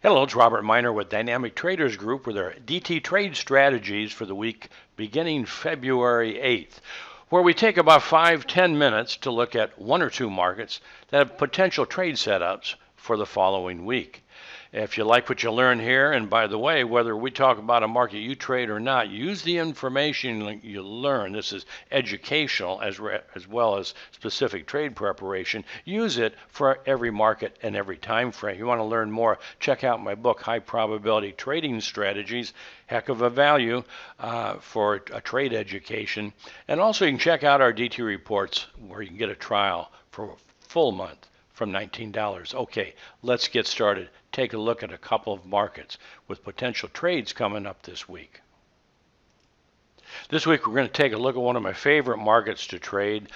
Hello, it's Robert Miner with Dynamic Traders Group with our DT trade strategies for the week beginning February 8th, where we take about 5-10 minutes to look at one or two markets that have potential trade setups for the following week. If you like what you learn here, and by the way, whether we talk about a market you trade or not, use the information you learn. This is educational as well as specific trade preparation. Use it for every market and every time frame. You want to learn more, check out my book, High Probability Trading Strategies. Heck of a value for a trade education. And also you can check out our DT reports where you can get a trial for a full month from $19. Okay, let's get started. Take a look at a couple of markets with potential trades coming up this week. This week we're going to take a look at one of my favorite markets to trade,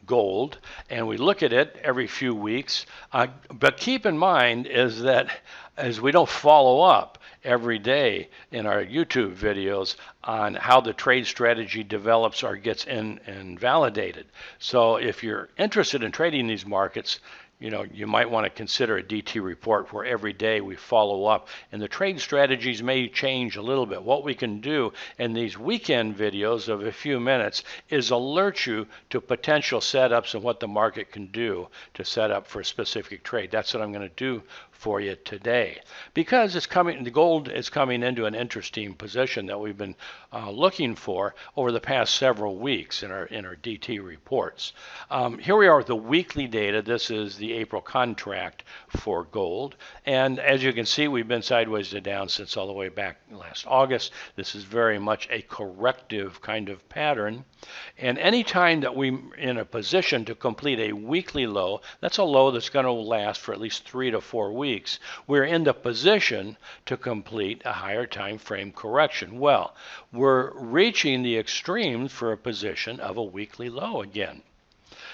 gold, and we look at it every few weeks. But keep in mind is that as we don't follow up every day in our YouTube videos on how the trade strategy develops or gets invalidated. So if you're interested in trading these markets, you might want to consider a DT report where every day we follow up, and the trade strategies may change a little bit. What we can do in these weekend videos of a few minutes is alert you to potential setups and what the market can do to set up for a specific trade. That's what I'm going to do for you today, because the gold is coming into an interesting position that we've been looking for over the past several weeks in our DT reports. Here we are with the weekly data. This is the April contract for gold, and as you can see, we've been sideways to down since all the way back last August. This is very much a corrective kind of pattern, and any time that we're in a position to complete a weekly low, that's a low that's going to last for at least 3 to 4 weeks, we're in the position to complete a higher time frame correction. Well, we're reaching the extremes for a position of a weekly low again.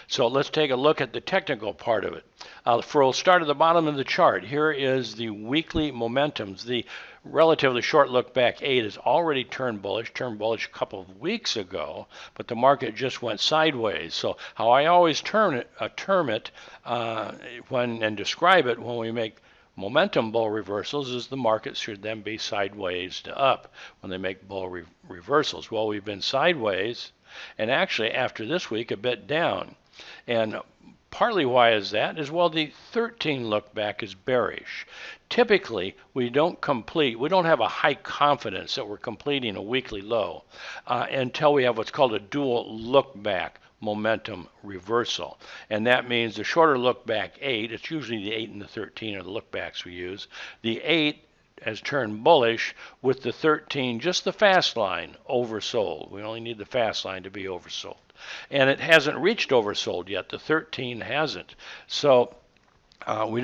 So let's take a look at the technical part of it. We'll start at the bottom of the chart. Here is the weekly momentums. The relatively short look back 8 has already turned bullish a couple of weeks ago, but the market just went sideways. So how I always term it and describe it when we make momentum bull reversals is the market should then be sideways to up when they make bull reversals. Well, we've been sideways, and actually after this week a bit down. And partly why is that is, well, the 13 look back is bearish. Typically, we don't have a high confidence that we're completing a weekly low until we have what's called a dual look back momentum reversal. And that means the shorter look back 8, it's usually the 8 and the 13 are the look backs we use. The 8 has turned bullish with the 13, just the fast line, oversold. We only need the fast line to be oversold. And it hasn't reached oversold yet. The 13 hasn't. So we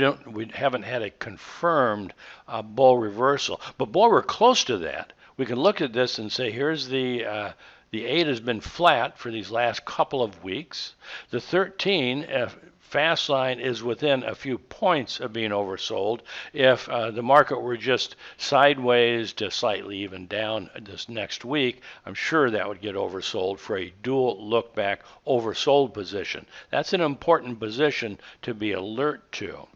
haven't had a confirmed bull reversal. But boy, we're close to that. We can look at this and say, here's the 8 has been flat for these last couple of weeks. The 13 fast line is within a few points of being oversold. If the market were just sideways to slightly even down this next week, I'm sure that would get oversold for a dual look back oversold position. That's an important position to be alert to.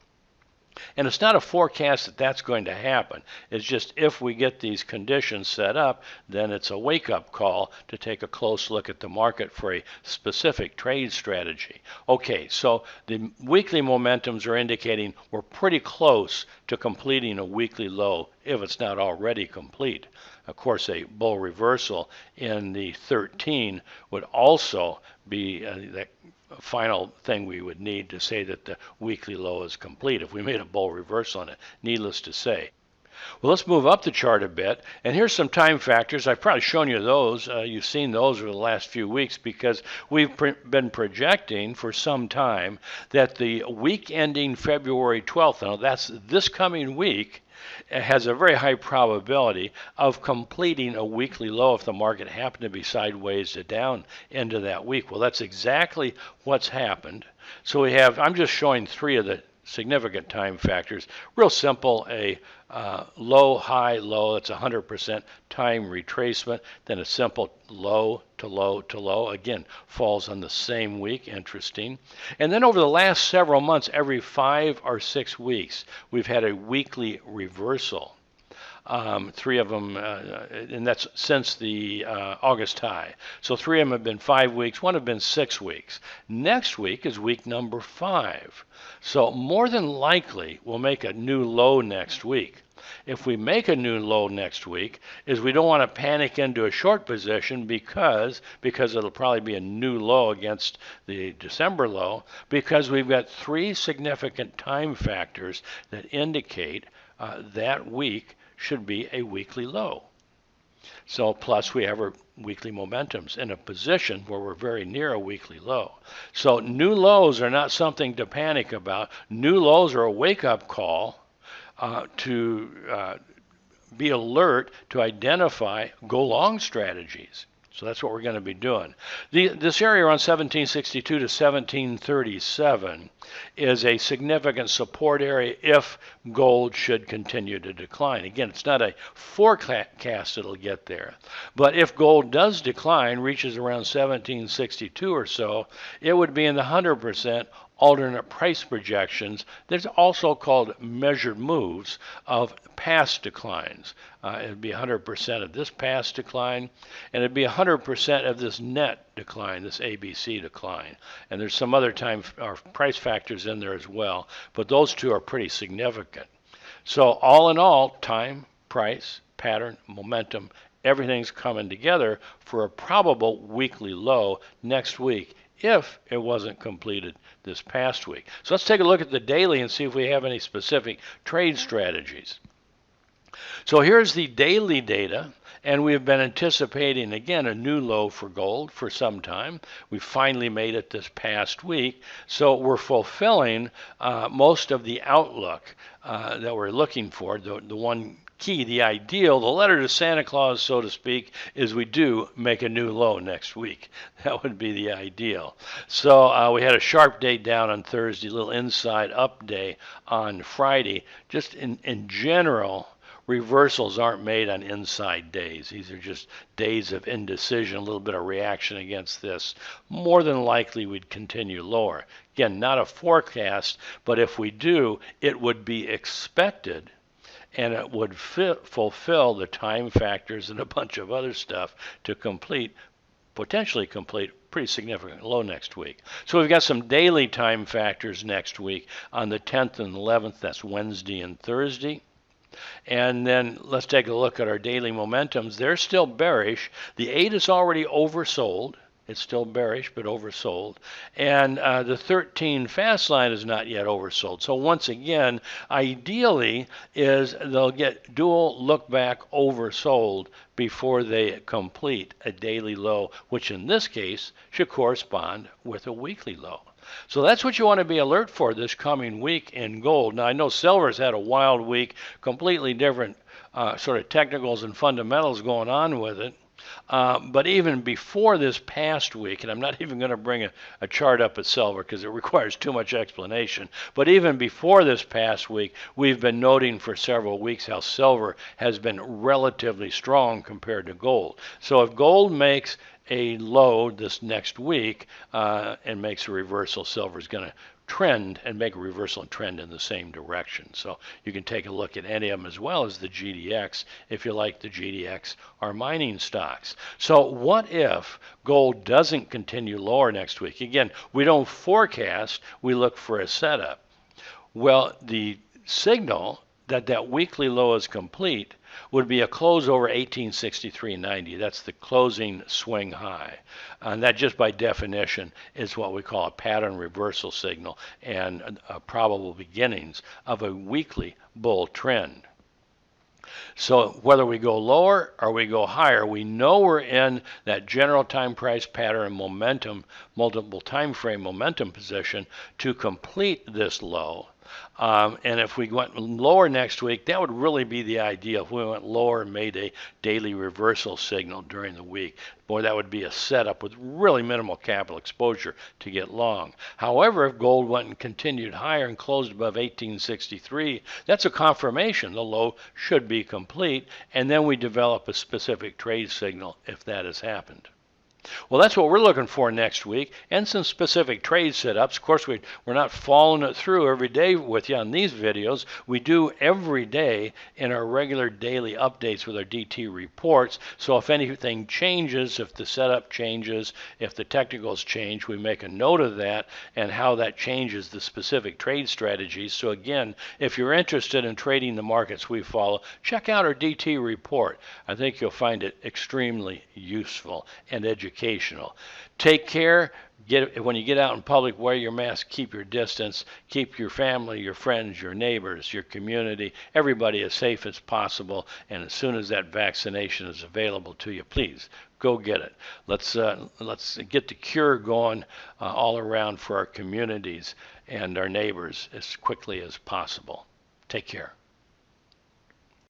And it's not a forecast that that's going to happen. It's just if we get these conditions set up, then it's a wake-up call to take a close look at the market for a specific trade strategy. Okay, so the weekly momentums are indicating we're pretty close to completing a weekly low if it's not already complete. Of course, a bull reversal in the 13 would also be that final thing we would need to say that the weekly low is complete if we made a bull reversal on it, needless to say. Well, let's move up the chart a bit, and here's some time factors. I've probably shown you those. You've seen those over the last few weeks because we've been projecting for some time that the week ending February 12th, now that's this coming week, has a very high probability of completing a weekly low if the market happened to be sideways to down into that week. Well, that's exactly what's happened. So I'm just showing 3 of the significant time factors. Real simple, a low, high, low, that's 100% time retracement. Then a simple low to low to low, again, falls on the same week, interesting. And then over the last several months, every 5 or 6 weeks, we've had a weekly reversal. 3 of them, and that's since the August high. So 3 of them have been 5 weeks, 1 have been 6 weeks. Next week is week number 5. So more than likely, we'll make a new low next week. If we make a new low next week, is we don't want to panic into a short position because it'll probably be a new low against the December low, because we've got 3 significant time factors that indicate that week should be a weekly low. So plus we have our weekly momentums in a position where we're very near a weekly low. So new lows are not something to panic about. New lows are a wake-up call to be alert to identify go-long strategies. So that's what we're going to be doing. This area around 1762 to 1737 is a significant support area if gold should continue to decline. Again, it's not a forecast it'll get there. But if gold does decline, reaches around 1762 or so, it would be in the 100% alternate price projections. There's also called measured moves of past declines. It would be 100% of this past decline, and it'd be 100% of this net decline, this ABC decline. And there's some other time or price factors in there as well, but those 2 are pretty significant. So all in all, time, price, pattern, momentum, everything's coming together for a probable weekly low next week if it wasn't completed this past week. So let's take a look at the daily and see if we have any specific trade strategies. So here's the daily data, and we've been anticipating, again, a new low for gold for some time. We finally made it this past week, so we're fulfilling most of the outlook that we're looking for. The one key, the ideal, the letter to Santa Claus, so to speak, is we do make a new low next week. That would be the ideal. So we had a sharp day down on Thursday, a little inside up day on Friday. Just in general, reversals aren't made on inside days. These are just days of indecision, a little bit of reaction against this. More than likely, we'd continue lower. Again, not a forecast, but if we do, it would be expected, and it would fulfill the time factors and a bunch of other stuff to potentially complete pretty significant low next week. So we've got some daily time factors next week on the 10th and 11th. That's Wednesday and Thursday. And then let's take a look at our daily momentums. They're still bearish. The 8 is already oversold. It's still bearish, but oversold. And the 13 fast line is not yet oversold. So once again, ideally is they'll get dual look back oversold before they complete a daily low, which in this case should correspond with a weekly low. So that's what you want to be alert for this coming week in gold. Now, I know silver's had a wild week, completely different sort of technicals and fundamentals going on with it. But even before this past week, and I'm not even going to bring a chart up at silver because it requires too much explanation, but even before this past week, we've been noting for several weeks how silver has been relatively strong compared to gold. So if gold makes a low this next week and makes a reversal, silver is going to trend and make a reversal and trend in the same direction. So you can take a look at any of them as well as the GDX if you like the GDX or mining stocks. So what if gold doesn't continue lower next week? Again, we don't forecast, we look for a setup. Well, the signal that that weekly low is complete would be a close over 1863.90. That's the closing swing high. And that just by definition is what we call a pattern reversal signal and probable beginnings of a weekly bull trend. So whether we go lower or we go higher, we know we're in that general time price pattern and momentum, multiple time frame momentum position to complete this low. And if we went lower next week, that would really be the ideal. If we went lower and made a daily reversal signal during the week, boy, that would be a setup with really minimal capital exposure to get long. However, if gold went and continued higher and closed above 1863, that's a confirmation the low should be complete, and then we develop a specific trade signal if that has happened. Well, that's what we're looking for next week, and some specific trade setups. Of course, we're not following it through every day with you on these videos. We do every day in our regular daily updates with our DT reports. So if anything changes, if the setup changes, if the technicals change, we make a note of that and how that changes the specific trade strategies. So again, if you're interested in trading the markets we follow, check out our DT report. I think you'll find it extremely useful and educational. Take care. When you get out in public, wear your mask, keep your distance, keep your family, your friends, your neighbors, your community, everybody as safe as possible. And as soon as that vaccination is available to you, please go get it. Let's get the cure going all around for our communities and our neighbors as quickly as possible. Take care.